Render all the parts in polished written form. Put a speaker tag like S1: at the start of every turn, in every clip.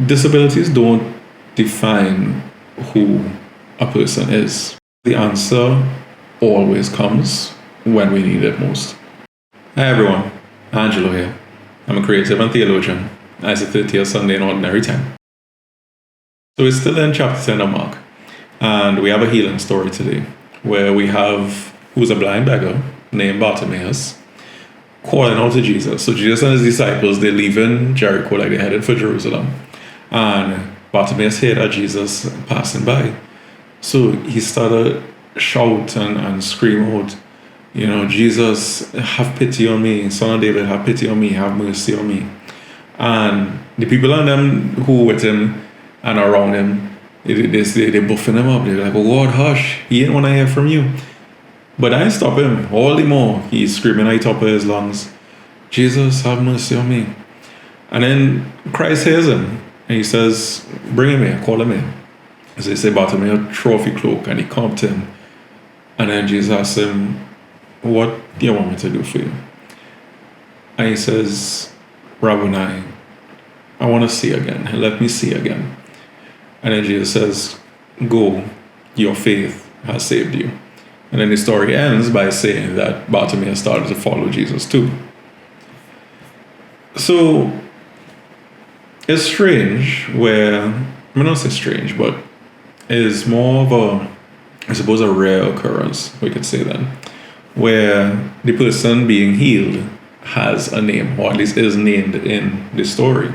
S1: Disabilities don't define who a person is. The answer always comes when we need it most. Hi everyone, Angelo here. I'm a creative and theologian. It's the 30th Sunday in Ordinary Time. So we're still in chapter 10 of Mark, and we have a healing story today where we have who's a blind beggar named Bartimaeus calling out to Jesus. So Jesus and his disciples, they're leaving Jericho, like they're headed for Jerusalem. And Bartimaeus heard that Jesus passing by. So he started shout and scream out, Jesus, have pity on me. Son of David, have pity on me. Have mercy on me. And the people on them who were with him and around him, they buffing him up. They're like, oh God, hush. He ain't want to hear from you. But I stop him all the more. He's screaming at the top of his lungs, Jesus, have mercy on me. And then Christ hears him. And he says, bring him here, call him in. So they say, Bartimaeus, throw off your cloak. And he comes to him. And then Jesus asks him, what do you want me to do for you? And he says, Rabboni, I want to see again. Let me see again. And then Jesus says, go, your faith has saved you. And then the story ends by saying that Bartimaeus started to follow Jesus too. So it's strange where, I mean, not say strange, but it's more of a rare occurrence, we could say then, where the person being healed has a name, or at least is named in the story.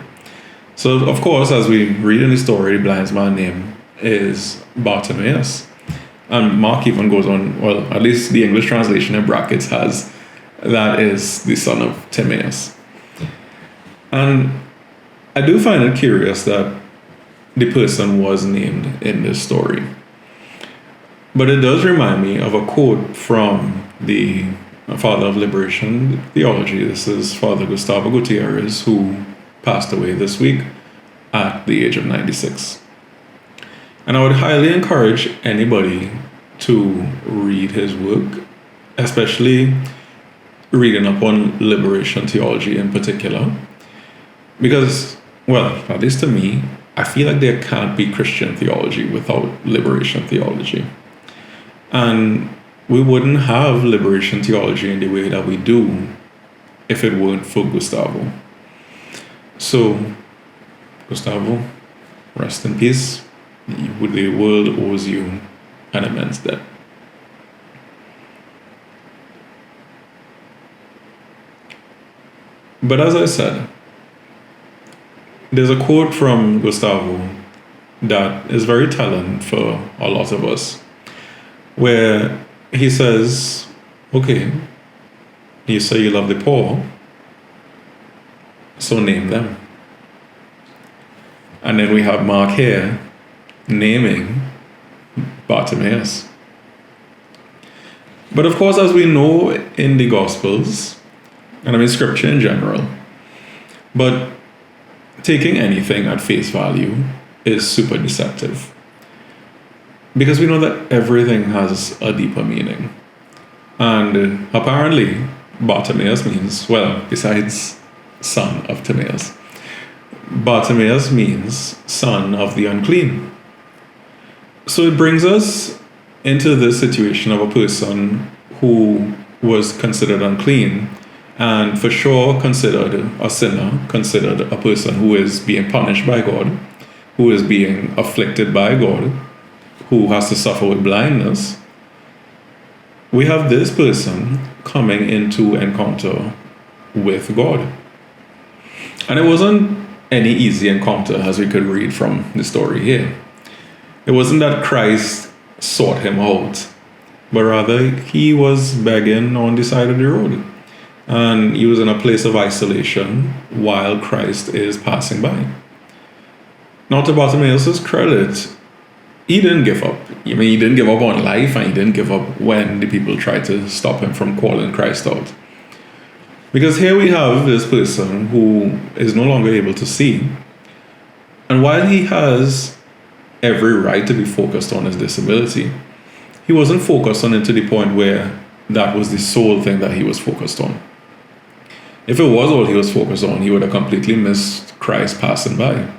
S1: So, of course, as we read in the story, the blind man's name is Bartimaeus. And Mark even goes on, well, at least the English translation in brackets has, that is the son of Timaeus. And I do find it curious that the person was named in this story. But it does remind me of a quote from the father of liberation theology. This is Father Gustavo Gutierrez, who passed away this week at the age of 96. And I would highly encourage anybody to read his work, especially reading up on liberation theology in particular. Because, well, at least to me, I feel like there can't be Christian theology without liberation theology. And we wouldn't have liberation theology in the way that we do if it weren't for Gustavo. So, Gustavo, rest in peace. The world owes you an immense debt. But as I said, there's a quote from Gustavo that is very telling for a lot of us, where he says, okay, you say you love the poor, so name them. And then we have Mark here naming Bartimaeus. But of course, as we know in the Gospels, and I mean Scripture in general, but taking anything at face value is super deceptive. Because we know that everything has a deeper meaning. And apparently, Bartimaeus means, well, besides son of Timaeus, Bartimaeus means son of the unclean. So it brings us into this situation of a person who was considered unclean and for sure considered a sinner, considered a person who is being punished by God, who is being afflicted by God, who has to suffer with blindness. We have this person coming into encounter with God. And it wasn't any easy encounter, as we could read from the story here. It wasn't that Christ sought him out, but rather he was begging on the side of the road. And he was in a place of isolation while Christ is passing by. Now, to Bartimaeus' credit, he didn't give up. I mean, he didn't give up on life, and he didn't give up when the people tried to stop him from calling Christ out. Because here we have this person who is no longer able to see. And while he has every right to be focused on his disability, he wasn't focused on it to the point where that was the sole thing that he was focused on. If it was all he was focused on, he would have completely missed Christ passing by.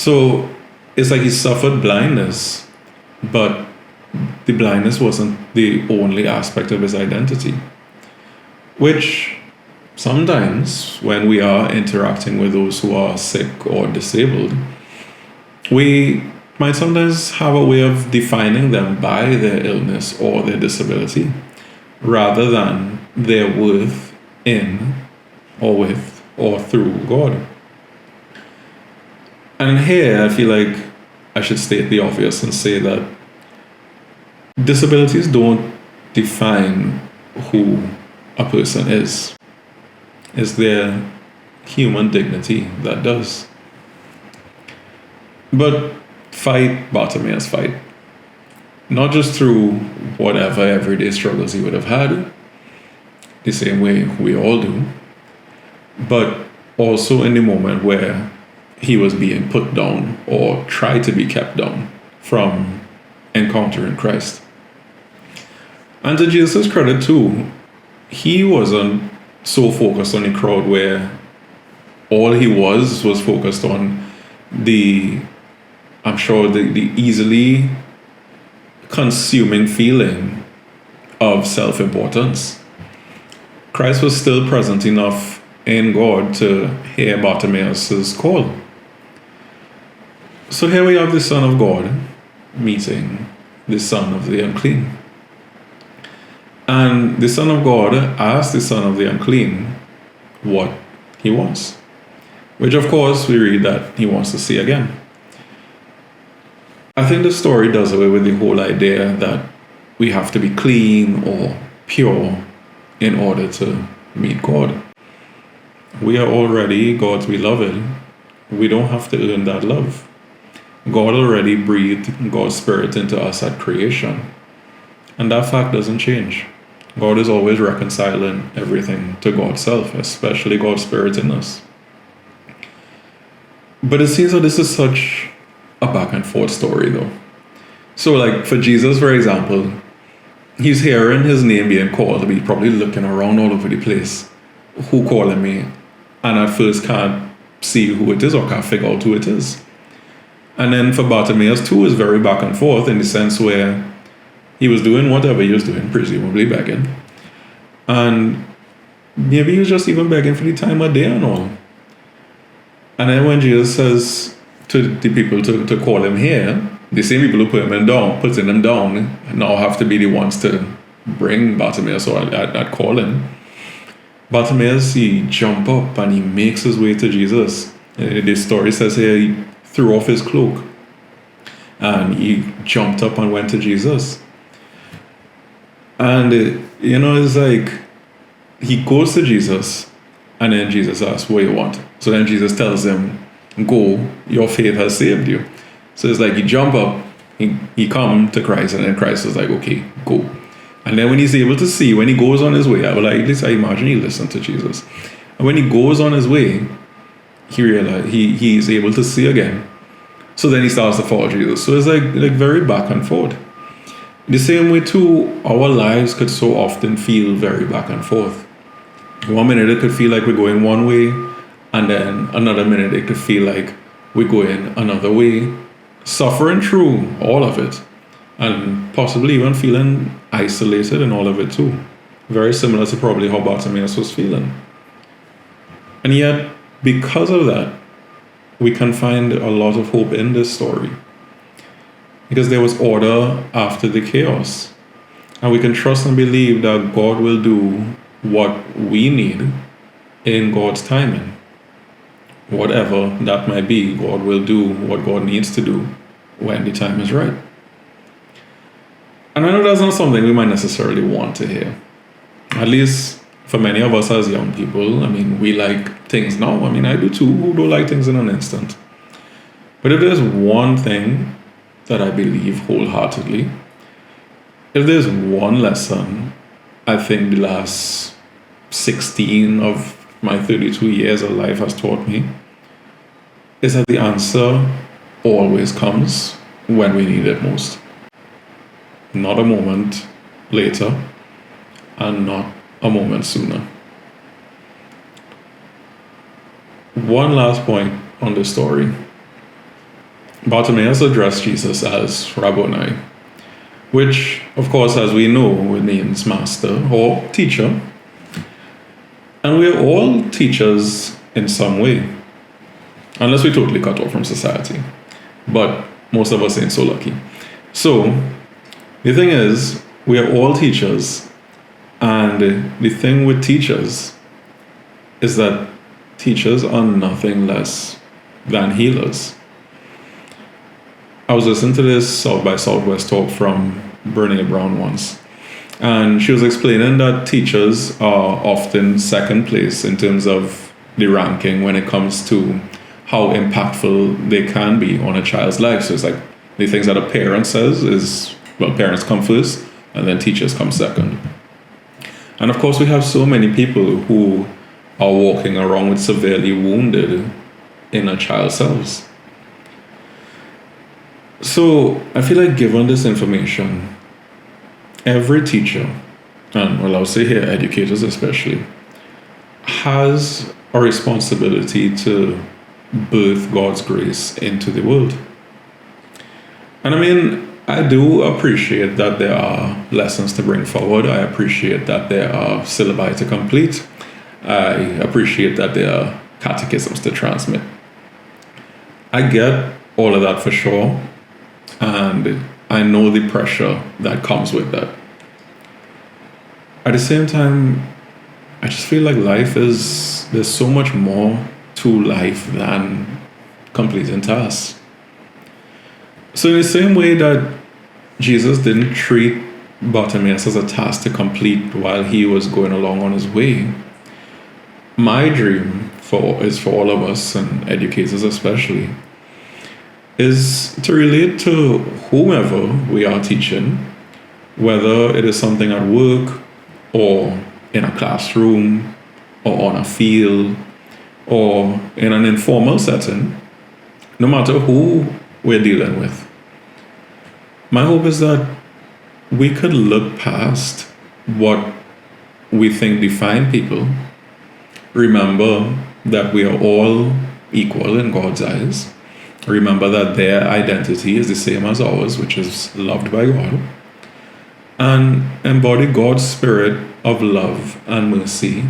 S1: So it's like he suffered blindness, but the blindness wasn't the only aspect of his identity, which sometimes when we are interacting with those who are sick or disabled, we might sometimes have a way of defining them by their illness or their disability rather than their worth in or with or through God. And here I feel like I should state the obvious and say that disabilities don't define who a person is. It's their human dignity that does. But fight Bartimaeus' fight. Not just through whatever everyday struggles he would have had, the same way we all do, but also in the moment where he was being put down or tried to be kept down from encountering Christ. And to Jesus' credit too, he wasn't so focused on the crowd where all he was focused on the easily consuming feeling of self-importance. Christ was still present enough in God to hear Bartimaeus' call. So here we have the Son of God meeting the son of the unclean. And the Son of God asked the son of the unclean what he wants, which of course we read that he wants to see again. I think the story does away with the whole idea that we have to be clean or pure in order to meet God. We are already God's beloved. We don't have to earn that love. God already breathed God's Spirit into us at creation. And that fact doesn't change. God is always reconciling everything to God's self, especially God's Spirit in us. But it seems that this is such a back and forth story though. So like for Jesus, for example, he's hearing his name being called, he's probably looking around all over the place. Who calling me? And at first can't see who it is or can't figure out who it is. And then for Bartimaeus too is very back and forth in the sense where he was doing whatever he was doing, presumably begging. And maybe he was just even begging for the time of day and all. And then when Jesus says to the people to call him here, the same people who putting him down now have to be the ones to bring Bartimaeus or at calling. Bartimaeus, he jump up and he makes his way to Jesus. The story says here he threw off his cloak and he jumped up and went to Jesus. And it's like he goes to Jesus and then Jesus asks, what do you want? So then Jesus tells him, go, your faith has saved you. So it's like he jump up, he come to Christ, and then Christ is like, okay, go. And then when he's able to see, when he goes on his way, at least I imagine he listened to Jesus. And when he goes on his way, he realized he is able to see again. So then he starts to follow Jesus. So it's like very back and forth. The same way too, our lives could so often feel very back and forth. 1 minute it could feel like we're going one way, and then another minute it could feel like we're going another way, suffering through all of it, and possibly even feeling isolated in all of it too. Very similar to probably how Bartimaeus was feeling. And yet, because of that, we can find a lot of hope in this story. Because there was order after the chaos. And we can trust and believe that God will do what we need in God's timing. Whatever that might be, God will do what God needs to do when the time is right. And I know that's not something we might necessarily want to hear. At least for many of us as young people, we like things now. I do too, who don't like things in an instant. But if there's one thing that I believe wholeheartedly, if there's one lesson I think the last 16 of my 32 years of life has taught me, is that the answer always comes when we need it most. Not a moment later, and not a moment sooner. One last point on this story. Bartimaeus addressed Jesus as Rabboni, which, of course, as we know, it means master or teacher. And we're all teachers in some way, unless we're totally cut off from society. But most of us ain't so lucky. So, the thing is, we are all teachers. And the thing with teachers is that teachers are nothing less than healers. I was listening to this South by Southwest talk from Brene Brown once, and she was explaining that teachers are often second place in terms of the ranking when it comes to how impactful they can be on a child's life. So it's like the things that a parent says is, well, parents come first and then teachers come second. And of course, we have so many people who are walking around with severely wounded inner child selves. So I feel like given this information, every teacher, and well, I'll say here, educators especially, has a responsibility to birth God's grace into the world. And I mean, I do appreciate that there are lessons to bring forward. I appreciate that there are syllabi to complete. I appreciate that there are catechisms to transmit. I get all of that for sure. And I know the pressure that comes with that. At the same time, I just feel like there's so much more to life than completing tasks. So in the same way that Jesus didn't treat Bartimaeus as a task to complete while he was going along on his way, my dream is for all of us, and educators especially, is to relate to whomever we are teaching, whether it is something at work or in a classroom or on a field or in an informal setting, no matter who we're dealing with. My hope is that we could look past what we think define people, remember that we are all equal in God's eyes, remember that their identity is the same as ours, which is loved by God, and embody God's spirit of love and mercy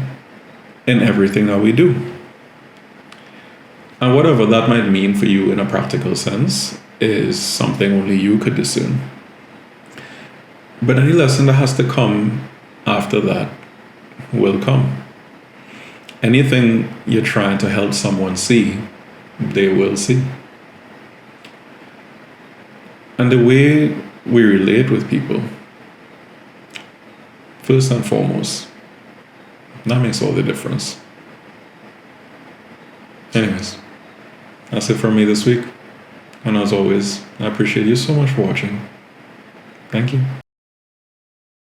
S1: in everything that we do. And whatever that might mean for you in a practical sense is something only you could discern. But any lesson that has to come after that will come. Anything you're trying to help someone see, they will see. And the way we relate with people, first and foremost, that makes all the difference. Anyways, that's it from me this week. And as always, I appreciate you so much for watching. Thank you.